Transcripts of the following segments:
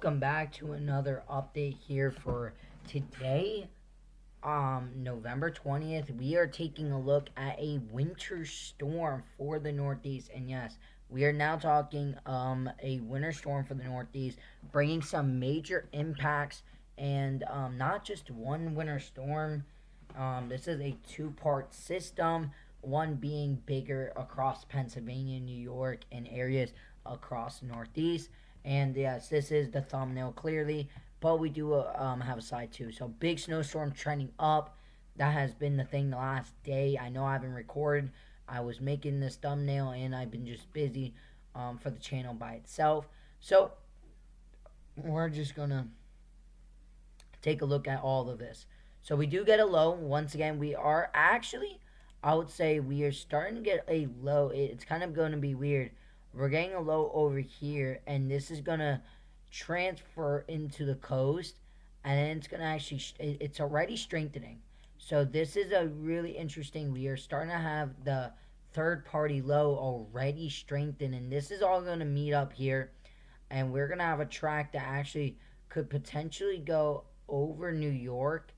welcome back to another update here for today, November 20th. We are taking a look at a winter storm for the Northeast, and yes, we are now talking a winter storm for the Northeast, bringing some major impacts, and not just one winter storm. This is a two-part system, one being bigger across Pennsylvania, New York, and areas across the Northeast. And yes, this is the thumbnail clearly, but we do have a side too. So big snowstorm trending up. That has been the thing the last day. I know I haven't recorded. I was making this thumbnail and I've been just busy for the channel by itself. So we're just gonna take a look at all of this. So we do get a low. Once again, we are actually, I would say we are starting to get a low. It's kind of going to be weird. We're getting a low over here, and this is going to transfer into the coast, and then it's going to actually, it's already strengthening. So this is a really interesting, we are starting to have the third party low already strengthened, and this is all going to meet up here, and we're going to have a track that actually could potentially go over New York,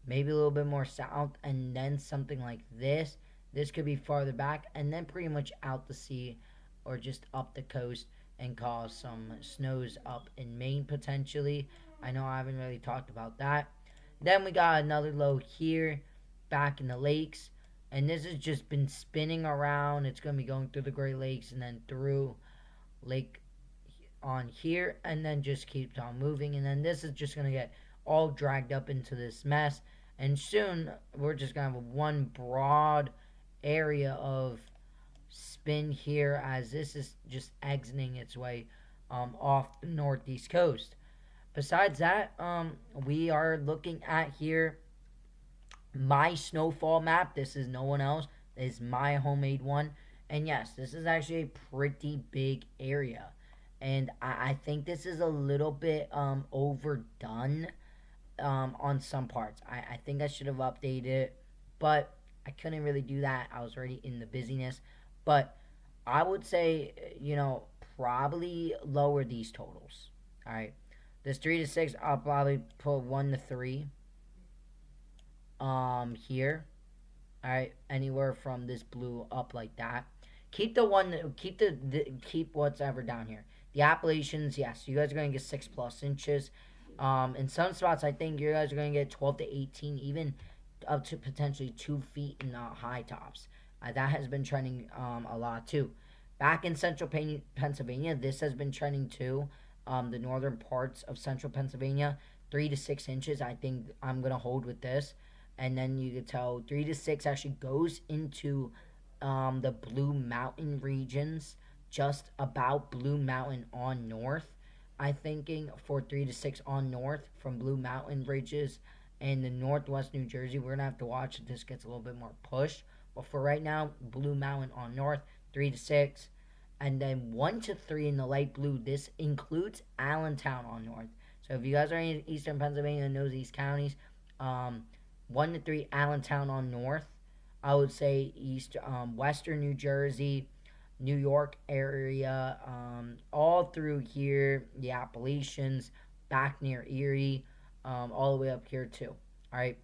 maybe a little bit more south, and then something like this. This could be farther back, and then pretty much out to sea or just up the coast and cause some snows up in Maine potentially. I know I haven't really talked about that. Then we got another low here, back in the lakes, and this has just been spinning around. It's going to be going through the Great Lakes and then through Lake on here, and then just keeps on moving, and then this is just going to get all dragged up into this mess, and soon we're just going to have one broad area of spin here as this is just exiting its way off the northeast coast. Besides that, we are looking at here my snowfall map. This is no one else. This is my homemade one. And yes, this is actually a pretty big area. And I think this is a little bit overdone on some parts. I think I should have updated it, but I couldn't really do that. I was already in the busyness. But I would say, probably lower these totals. All right. This 3 to 6, I'll probably put 1 to 3 here. All right, anywhere from this blue up like that. Keep the one, keep what's ever down here. The Appalachians, yes, you guys are going to get 6+ inches. In some spots, I think you guys are going to get 12 to 18, even up to potentially 2 feet in the high tops. That has been trending a lot too. Back in central Pennsylvania, this has been trending too. The northern parts of central Pennsylvania, 3 to 6 inches. I think I'm going to hold with this. And then you can tell 3 to 6 actually goes into the Blue Mountain regions, just about Blue Mountain on north. I'm thinking for 3 to 6 on north from Blue Mountain ridges and the northwest New Jersey. We're going to have to watch if this gets a little bit more pushed. But for right now, Blue Mountain on north, 3 to 6. And then 1 to 3 in the light blue. This includes Allentown on north. So if you guys are in eastern Pennsylvania and knows these counties, 1 to 3 Allentown on north. I would say western New Jersey, New York area, all through here, the Appalachians, back near Erie, all the way up here too. All right.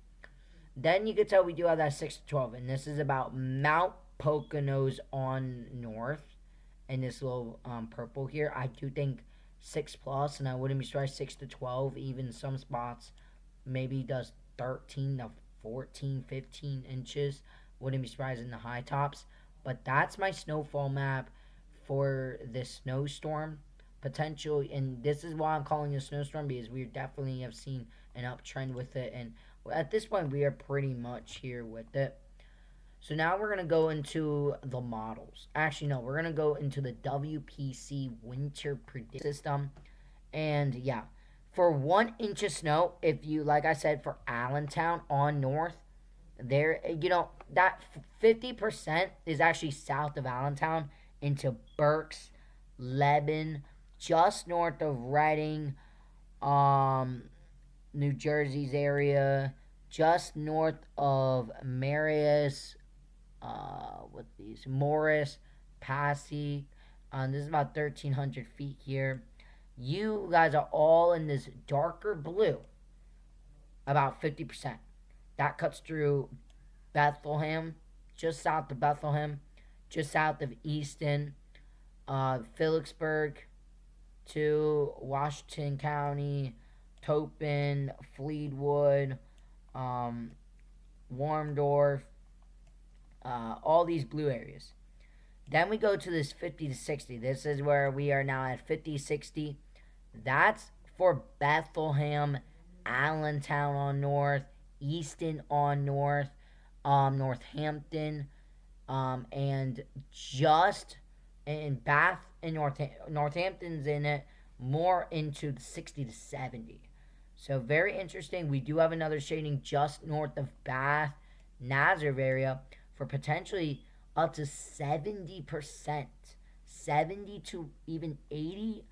Then you can tell we do have that 6 to 12, and this is about Mount Poconos on north, and this little purple here. I do think 6+, and I wouldn't be surprised 6 to 12, even some spots maybe does 13 to 14, 15 inches. Wouldn't be surprised in the high tops. But that's my snowfall map for this snowstorm potential. And this is why I'm calling it a snowstorm, because we definitely have seen an uptrend with it. And at this point, we are pretty much here with it. So now we're going to go into the models. Actually, no, we're going to go into the WPC winter prediction system. And yeah, for 1 inch of snow, if you, like I said, for Allentown on north, there, that 50% is actually south of Allentown into Berks, Lebanon, just north of Reading, New Jersey's area, just north of Marius, Morris, Passy. This is about 1,300 feet here. You guys are all in this darker blue, about 50%. That cuts through Bethlehem, just south of Bethlehem, just south of Easton, Phillipsburg to Washington County, Topin, Fleetwood, um, Warmdorf, all these blue areas. Then we go to this 50 to 60. This is where we are now at 50, 60. That's for Bethlehem, Allentown on north, Easton on north, Northampton, and just in Bath and Northampton's in it more into the 60 to 70. So very interesting. We do have another shading just north of Bath, Nazareth area for potentially up to 70%, 70 to even 80%,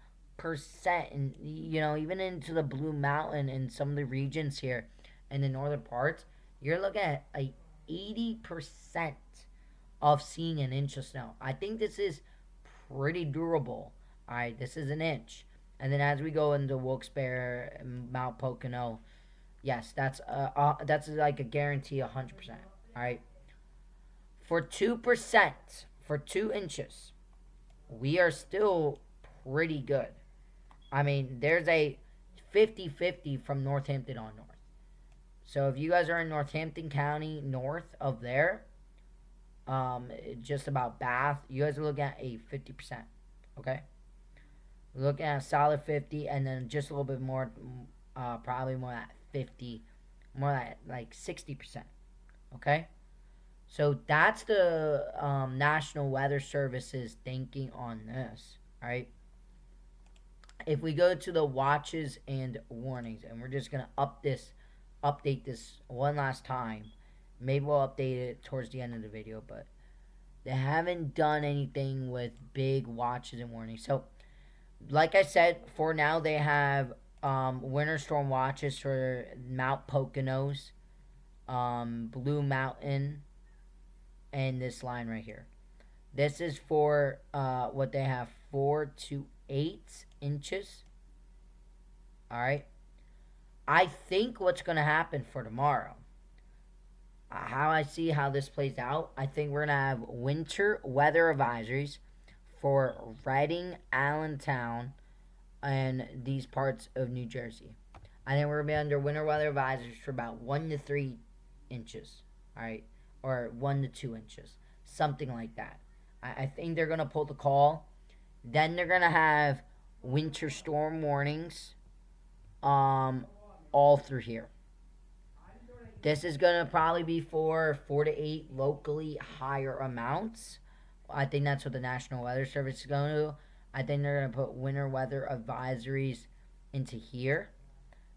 and even into the Blue Mountain and some of the regions here in the northern parts. You're looking at a 80% of seeing an inch of snow. I think this is pretty durable. All right, this is an inch. And then as we go into Wilkes-Barre and Mount Pocono, yes, that's like a guarantee 100%. All right. For 2%, for 2 inches, we are still pretty good. I mean, there's a 50-50 from Northampton on north. So if you guys are in Northampton County north of there, just about Bath, you guys are looking at a 50%. Okay? We're looking at a solid 50, and then just a little bit more, probably more at 50, more at like 60%. Okay? So that's the National Weather Service's thinking on this. All right? If we go to the watches and warnings, and we're just going to update this one last time. Maybe we'll update it towards the end of the video, but they haven't done anything with big watches and warnings. So, like I said, for now they have winter storm watches for Mount Poconos, Blue Mountain, and this line right here. This is for what they have, 4 to 8 inches. All right. I think what's going to happen for tomorrow, how I see how this plays out, I think we're going to have winter weather advisories for Reading, Allentown, and these parts of New Jersey. I think we're going to be under winter weather advisories for about 1 to 3 inches, all right, or 1 to 2 inches, something like that. I think they're going to pull the call. Then they're going to have winter storm warnings all through here. This is going to probably be for 4 to 8 locally higher amounts. I think that's what the National Weather Service is going to do. I think they're going to put winter weather advisories into here.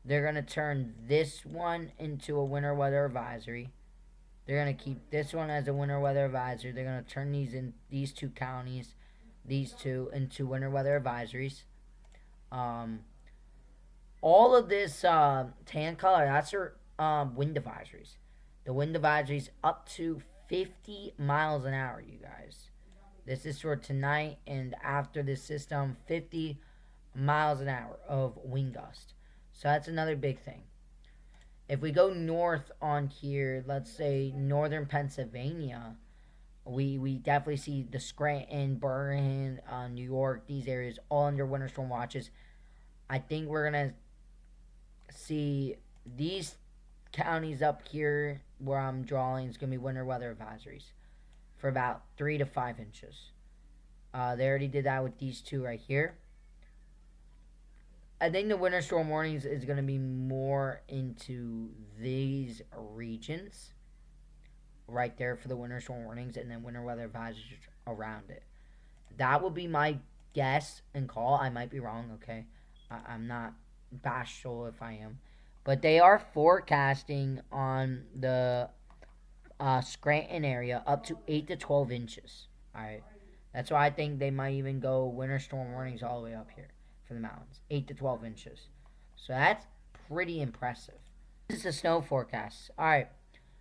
They're going to turn this one into a winter weather advisory. They're going to keep this one as a winter weather advisory. They're going to turn these 2 counties, these 2, into winter weather advisories. All of this tan color, that's your wind advisories. The wind advisories up to 50 miles an hour, you guys. This is for tonight and after this system, 50 miles an hour of wind gust. So that's another big thing. If we go north on here, let's say northern Pennsylvania, we definitely see the Scranton, Bergen, New York, these areas all under winter storm watches. I think we're going to see these counties up here where I'm drawing is going to be winter weather advisories for about 3 to 5 inches. They already did that with these 2 right here. I think the winter storm warnings is going to be more into these regions right there for the winter storm warnings, and then winter weather advisories around it. That would be my guess and call. I might be wrong, okay? I'm not bashful if I am. But they are forecasting on the Scranton area up to 8 to 12 inches. All right. That's why I think they might even go winter storm warnings all the way up here for the mountains. 8 to 12 inches. So that's pretty impressive. This is the snow forecast. All right.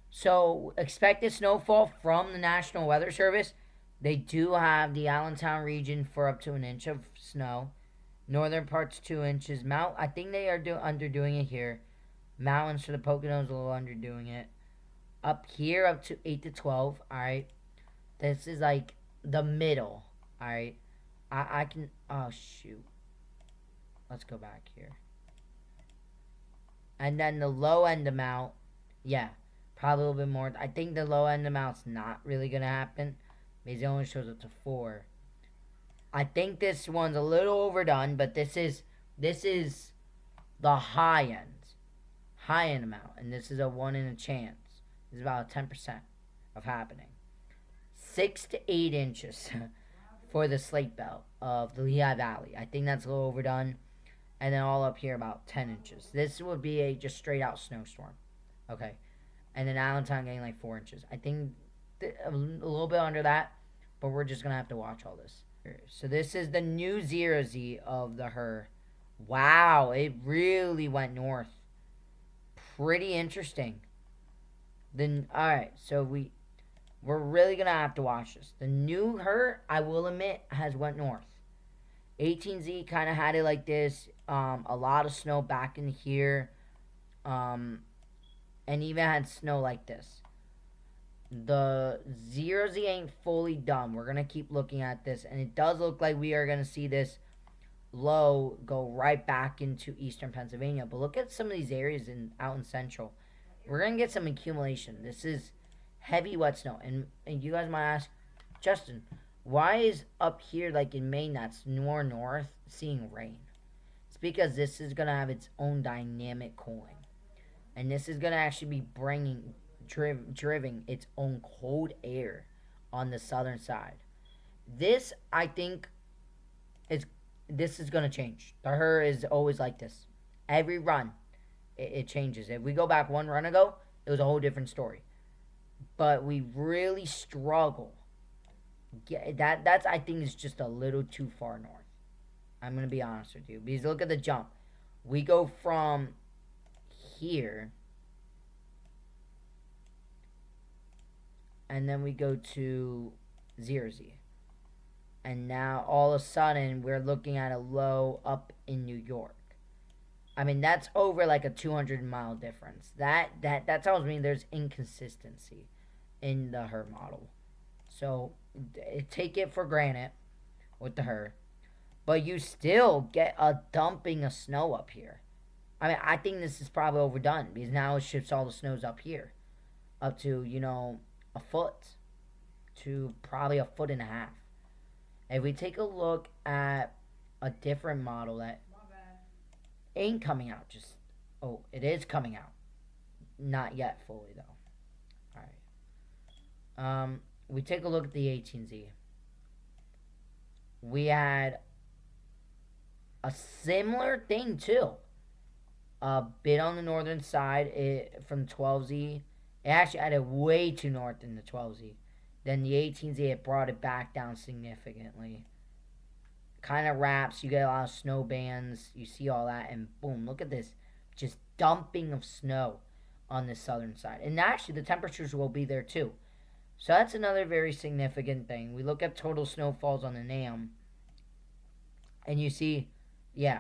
So expected snowfall from the National Weather Service. They do have the Allentown region for up to an inch of snow. Northern parts 2 inches. I think they are underdoing it here. Mountains for the Poconos a little underdoing it. Up here, up to 8 to 12. All right. This is like the middle. All right. I can. Oh shoot. Let's go back here. And then the low end amount, yeah, probably a little bit more. I think the low end amount's not really gonna happen because it only shows up to 4. I think this one's a little overdone, but this is the high end amount, and this is a 1 in a chance. It's about 10% of happening. 6 to 8 inches for the slate belt of the Lehigh Valley. I think that's a little overdone. And then all up here about 10 inches. This would be a just straight out snowstorm. Okay. And then Allentown getting like 4 inches. I think a little bit under that, but we're just going to have to watch all this. So this is the new 0Z of the Her. Wow, it really went north. Pretty interesting. Then all right, so we're really going to have to watch this. The new Her, I will admit, has went north. 18Z kind of had it like this. A lot of snow back in here. And even had snow like this. The 0Z ain't fully done. We're going to keep looking at this. And it does look like we are going to see this low go right back into eastern Pennsylvania. But look at some of these areas out in central. We're going to get some accumulation. This is heavy wet snow. And you guys might ask, Justin, why is up here, like in Maine, that's more north, seeing rain? It's because this is going to have its own dynamic cooling. And this is going to actually be driving its own cold air on the southern side. This, I think, this is going to change. The Her is always like this. Every run, it changes. If we go back one run ago, it was a whole different story. But we really struggle. That's I think is just a little too far north. I'm gonna be honest with you because look at the jump. We go from here, and then we go to 0Z, and now all of a sudden we're looking at a low up in New York. I mean that's over like a 200-mile difference. That tells me there's inconsistency in the Her model. So take it for granted with the Her, but you still get a dumping of snow up here. I mean, I think this is probably overdone because now it shifts all the snows up here, up to a foot to probably a foot and a half. If we take a look at a different model that ain't coming out, it is coming out, not yet fully though. All right. We take a look at the 18Z. We had a similar thing too. A bit on the northern side from 12Z. It actually had it way too north in the 12Z. Then the 18Z, it brought it back down significantly. Kind of wraps. You get a lot of snow bands. You see all that. And boom, look at this. Just dumping of snow on the southern side. And actually, the temperatures will be there too. So that's another very significant thing. We look at total snowfalls on the NAM, and you see, yeah,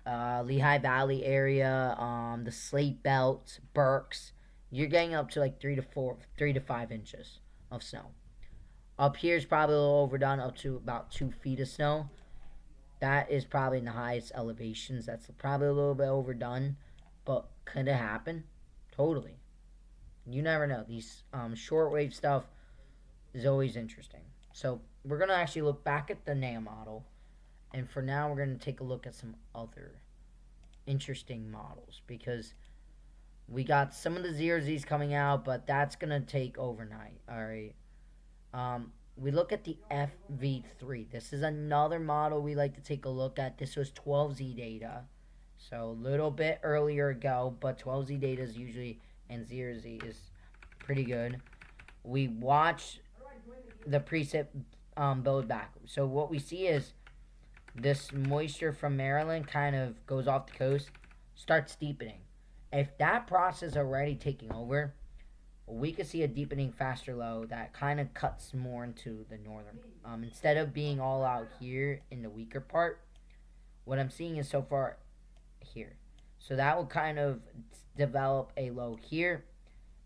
Lehigh Valley area, the Slate Belt, Berks, you're getting up to like 3 to 5 inches of snow. Up here is probably a little overdone, up to about 2 feet of snow. That is probably in the highest elevations. That's probably a little bit overdone, but could it happen? Totally. You never know. These shortwave stuff is always interesting. So we're going to actually look back at the NAM model. And for now, we're going to take a look at some other interesting models. Because we got some of the 0Zs coming out, but that's going to take overnight. Alright. We look at the FV3. This is another model we like to take a look at. This was 12Z data. So a little bit earlier ago, but 12Z data is usually, and 0Z is pretty good. We watch the precip build back. So what we see is this moisture from Maryland kind of goes off the coast, starts deepening. If that process already taking over, we could see a deepening faster low that kind of cuts more into the northern. Instead of being all out here in the weaker part, what I'm seeing is so far here. So that will kind of develop a low here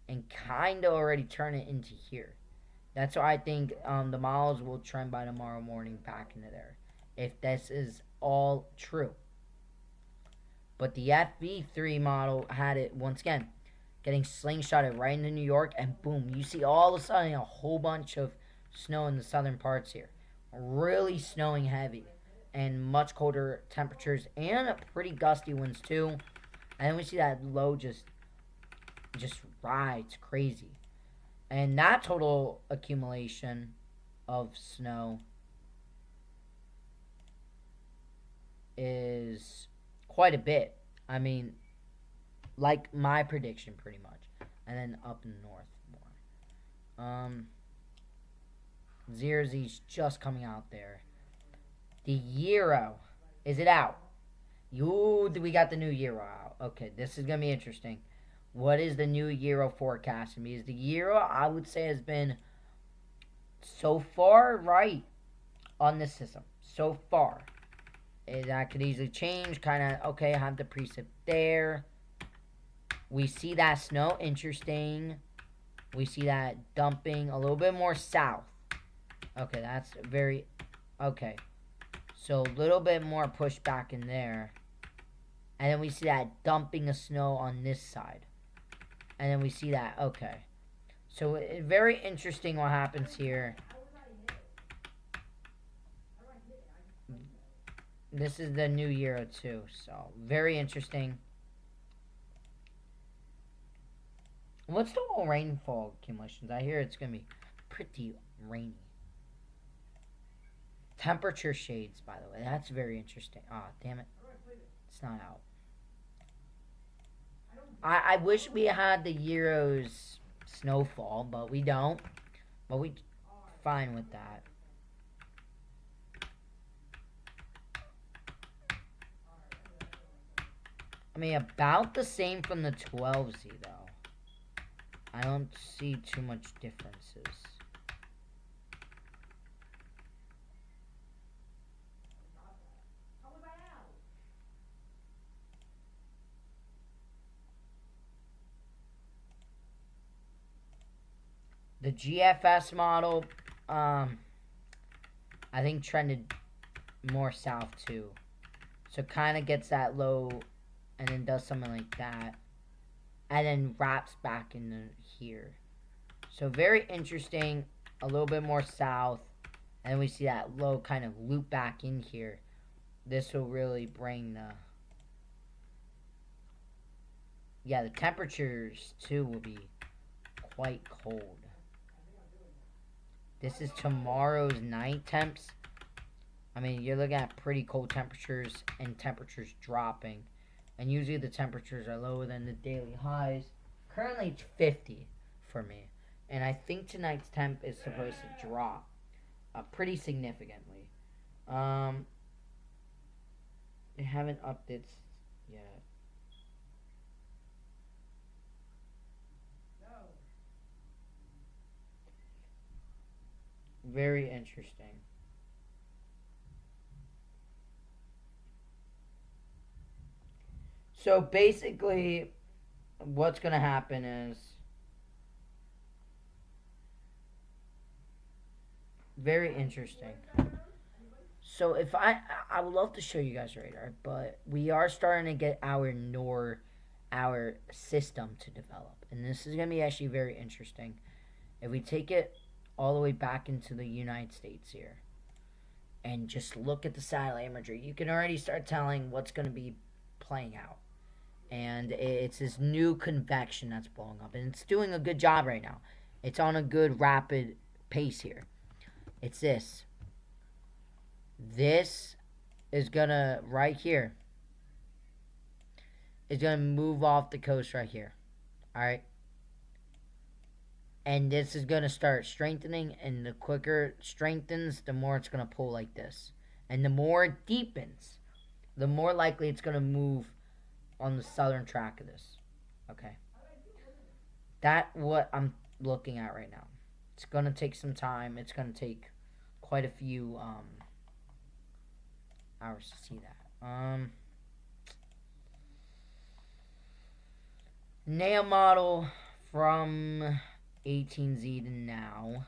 and kind of already turn it into here. That's why I think the models will trend by tomorrow morning back into there, if this is all true. But the FV3 model had it once again, getting slingshotted right into New York, and boom, you see all of a sudden a whole bunch of snow in the southern parts here. Really snowing heavy, and much colder temperatures, and pretty gusty winds too. And then we see that low just rides crazy. And that total accumulation of snow is quite a bit. I mean, like my prediction pretty much. And then up north more. Zerzy's just coming out there. The Euro. Is it out? We got the new Euro out. Okay, this is going to be interesting. What is the new Euro forecast? Because the Euro, I would say, has been so far right on this system. So far. That could easily change. Kind of, okay, have the precip there. We see that snow. Interesting. We see that dumping a little bit more south. Okay, that's very... Okay. So a little bit more pushback in there. And then we see that dumping of snow on this side. And then we see that. Okay. So very interesting what happens here. This is the new Euro too. So very interesting. What's the whole rainfall accumulations? I hear it's going to be pretty rainy. Temperature shades, by the way. That's very interesting. Ah, damn it. It's not out. I wish we had the Euro's snowfall, but we don't. But we fine with that. I mean, about the same from the 12Z, though. I don't see too much differences. The GFS model, I think trended more south too. So kind of gets that low and then does something like that. And then wraps back into here. So very interesting. A little bit more south. And we see that low kind of loop back in here. This will really bring the... Yeah, the temperatures too will be quite cold. This is tomorrow's night temps. I mean, you're looking at pretty cold temperatures and temperatures dropping. And usually the temperatures are lower than the daily highs. Currently it's 50 for me. And I think tonight's temp is supposed to drop pretty significantly. They haven't updated yet. Very interesting. So basically, what's going to happen is very interesting. So if I would love to show you guys radar, but we are starting to get our system to develop, and this is going to be actually very interesting. If we take it all the way back into the United States here, and just look at the satellite imagery, you can already start telling what's going to be playing out. And it's this new convection that's blowing up, and it's doing a good job right now. It's on a good rapid pace here. It's this. This is gonna right here. Is gonna move off the coast right here. All right. And this is gonna start strengthening, and the quicker it strengthens, the more it's gonna pull like this, and the more it deepens, the more likely it's gonna move on the southern track of this. Okay. That's what I'm looking at right now. It's going to take some time. It's going to take quite a few hours to see that. Nail model from 18Z to now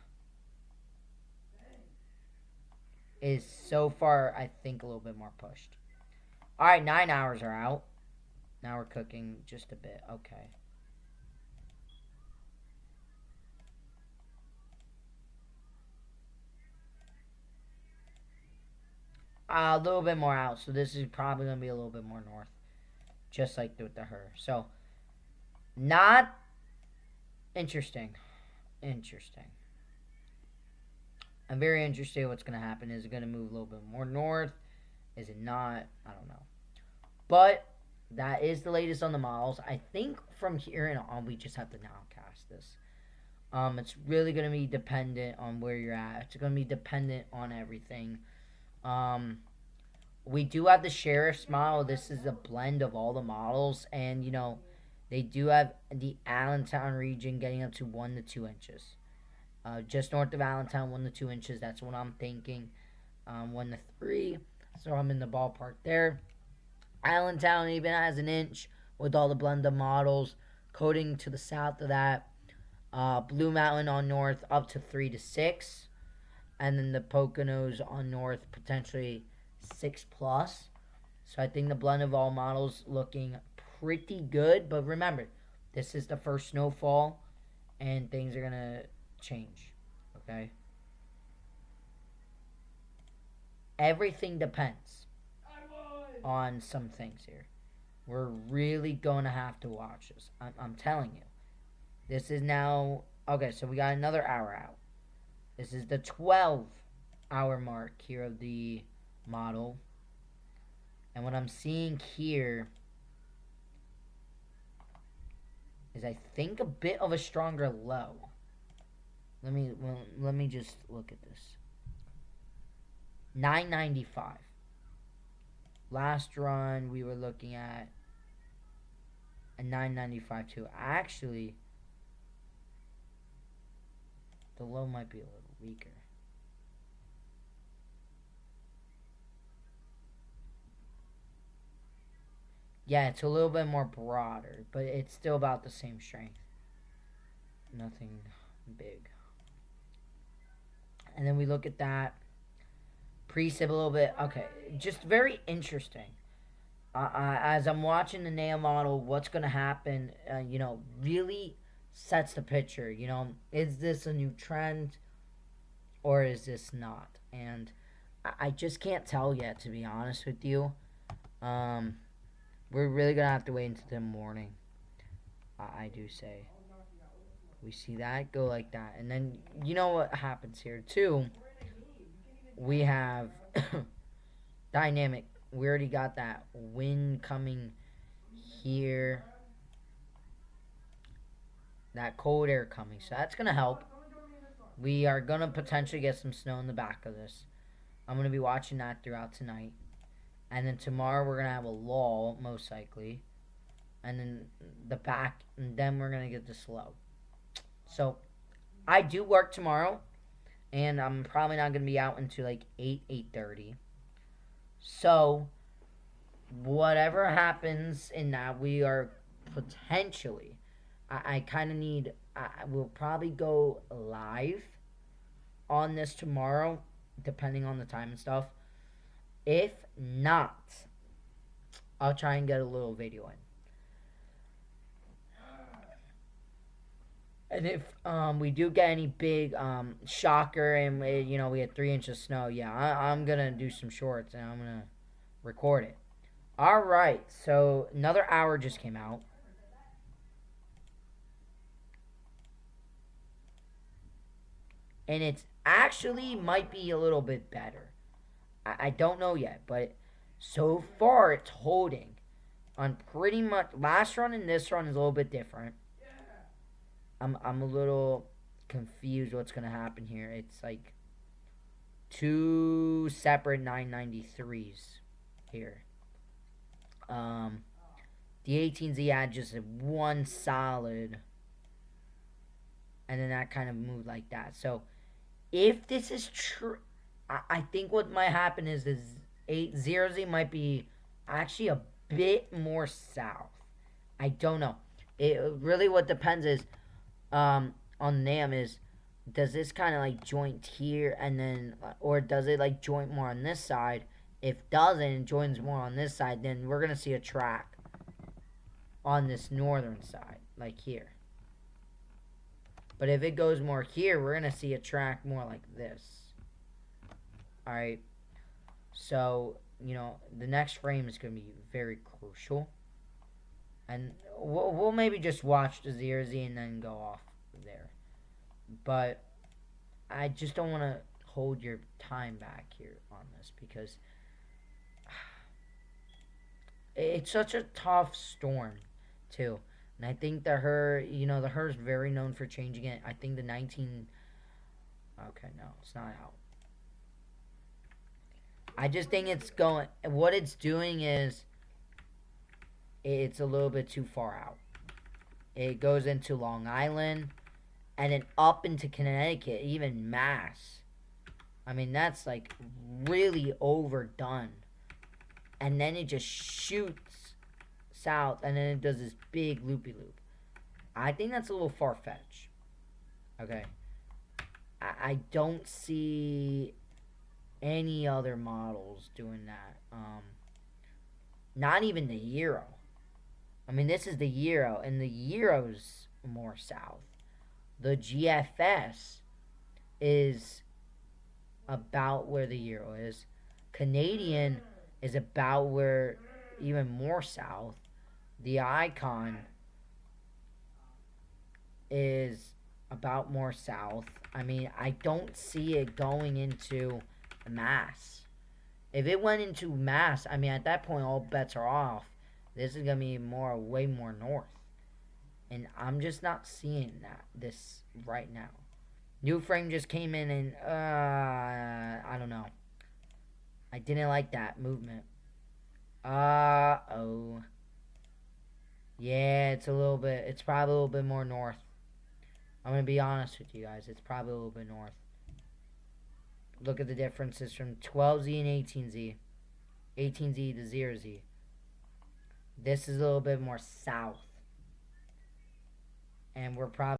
is so far, I think, a little bit more pushed. Alright, 9 hours are out. Now we're cooking just a bit. Okay. A little bit more out, so this is probably going to be a little bit more north. Just like with the her. So, not interesting. Interesting. I'm very interested in what's going to happen. Is it going to move a little bit more north? Is it not? I don't know. But that is the latest on the models. I think from here and on, we just have to now cast this. It's really going to be dependent on where you're at. It's going to be dependent on everything. We do have the Sheriff's model. This is a blend of all the models. And, you know, they do have the Allentown region getting up to 1 to 2 inches. Just north of Allentown, 1 to 2 inches. That's what I'm thinking. 1 to 3. So I'm in the ballpark there. Allentown even has an inch with all the blended models. Coating to the south of that. Blue Mountain on north up to 3 to 6. And then the Poconos on north potentially 6 plus. So I think the blend of all models looking pretty good. But remember, this is the first snowfall and things are going to change. Okay? Everything depends on some things here. We're really going to have to watch this. I'm telling you. This is now... Okay, so we got another hour out. This is the 12-hour mark here of the model. And what I'm seeing here is, I think, a bit of a stronger low. Let me just look at this. 995. Last run, we were looking at a 995 too. Actually, the low might be a little weaker. Yeah, it's a little bit more broader, but it's still about the same strength. Nothing big. And then we look at that. Precip a little bit. Okay, just very interesting. As I'm watching the nail model, what's going to happen, really sets the picture. Is this a new trend or is this not? And I just can't tell yet, to be honest with you. We're really going to have to wait until the morning, I do say. We see that go like that. And then, you know what happens here, too? We have dynamic. We already got that wind coming here. That cold air coming. So that's going to help. We are going to potentially get some snow in the back of this. I'm going to be watching that throughout tonight. And then tomorrow we're going to have a lull, most likely. And then and then we're going to get the slow. So, I do work tomorrow. And I'm probably not going to be out until like 8:30. So, whatever happens in that, we are potentially... I kind of need... we'll probably go live on this tomorrow, depending on the time and stuff. If not, I'll try and get a little video in. And if we do get any big shocker and we had 3 inches of snow, yeah, I'm gonna do some shorts and I'm gonna record it. All right, so another hour just came out. And it's actually might be a little bit better. I don't know yet, but so far it's holding on pretty much. Last run and this run is a little bit different. I'm a little confused what's going to happen here. It's like 2 separate 993s here. The 18Z had just one solid, and then that kind of moved like that. So if this is true, I think what might happen is 8 0Z might be actually a bit more south. I don't know. It really what depends is on NAM is does this kind of like joint here and then or does it like joint more on this side? If doesn't and joins more on this side, then we're gonna see a track on this northern side, like here. But if it goes more here, we're gonna see a track more like this. Alright. So, the next frame is gonna be very crucial. And we'll maybe just watch the 0Z and then go off there. But I just don't want to hold your time back here on this because it's such a tough storm too. And I think the her is very known for changing it. I think the 19. Okay, no, it's not out. I just think it's going. What it's doing is it's a little bit too far out. It goes into Long Island and then up into Connecticut, even Mass. I mean, that's like really overdone. And then it just shoots south and then it does this big loopy loop. I think that's a little far-fetched. Okay. I don't see any other models doing that. Not even the Euro. I mean, this is the Euro, and the Euro's more south. The GFS is about where the Euro is. Canadian is about where, even more south. The Icon is about more south. I mean, I don't see it going into Mass. If it went into Mass, I mean, at that point, all bets are off. This is going to be way more north. And I'm just not seeing this right now. New frame just came in and, I don't know. I didn't like that movement. Uh-oh. Yeah, it's probably a little bit more north. I'm going to be honest with you guys. It's probably a little bit north. Look at the differences from 12Z and 18Z. 18Z to 0Z. This is a little bit more south. And we're probably